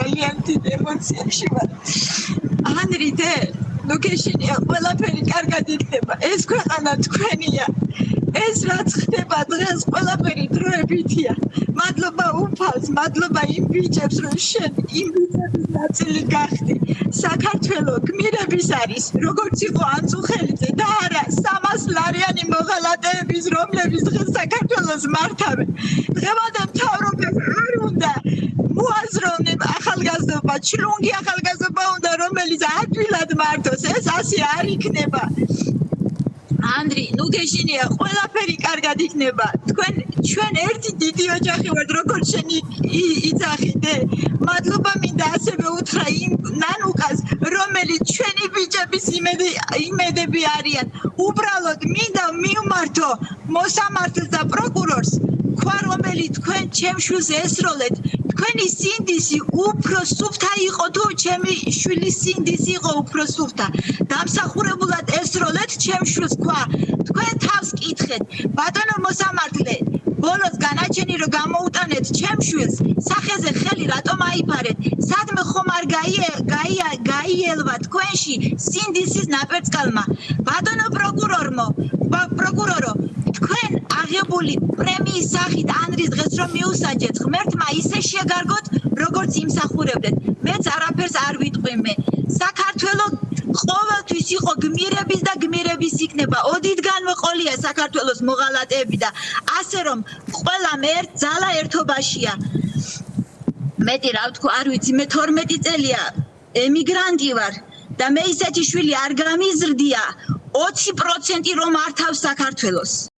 ძალიან დიდ ემოციაში ვარ. ანრიდე, ნუგეშინია, ყველაფერი კარგად იქნება. ეს ქვეყანა თქვენია. ეს რაც ხდება დღეს ყველაფერი დროებითია. მადლობა უფალს, მადლობა იმ ბიჭებს, რომ შენ იმ ბიჭების ნაწილი გახდი. საქართველო გმირების არის, როგორც იყო ანწუხელიძე და არა 300 ლარიანი მოღალატეების, რომლებიც დღეს საქართველოს მართავენ. დღევანდელ მთავრობას არ უნდა მოაზროვნებ ახალგაზრდობა, ჩლუნგი ახალგაზრდობა უნდა, რომელიც ადვილად მართოს. ეს ასე არ იქნება. ანდრი, ნუგეშინია, ყველაფერი კარგად იქნება. ჩვენ ერთი დიდი ოჯახი ვართ, როგორც შენ იძახიდე. მადლობა მინდა ასევე უთხრა იმ ნანუკას, რომელიც ჩვენი ბიჭების იმედები არიან. უბრალოდ მინდა მივმართო მოსამართლეს და პროკურორს, ქვა რომელიც თქვენ ჩემს შვილს ესროლეთ. თქვენი სინდისი უფრო სუფთა იყო თუ ჩემი შვილის სინდისი იყო უფრო სუფთა. დამსახურებულად ესროლეთ ჩემს შვილს ქვა. თქვენ თავს კითხეთ, ბატონო მოსამართლე, ბოლოს განაჩენი რომ გამოუტანეთ ჩემს შვილს, სახეზე ხელი რატომ აიფარეთ? სადმე ხომ არ გაიელვა თქვენში სინდისის ნაპერწკალმა? ბატონო პროკურორო, თქვენ აღებული პრემიის სახით ანრის დღეს რომ მიუსაჯეთ, ღმერთმა ისე შეგარგოთ, როგორც იმსახურებდეთ. მეც არაფერს არ ვიტყვი მე. საქართველო ყოველთვის იყო გმირების და გმირების იქნება. ოდითგანვე ყოლია საქართველოს მოღალატეები და ასე რომ ყველამ ძალა ერთობაშია. მეტი რა ვთქვა, არ ვიცი, მე 12 წელია ემიგრანტი ვარ და მე ისეთი შვილი არ გამიზრდია 20% რომ ართავს საქართველოს.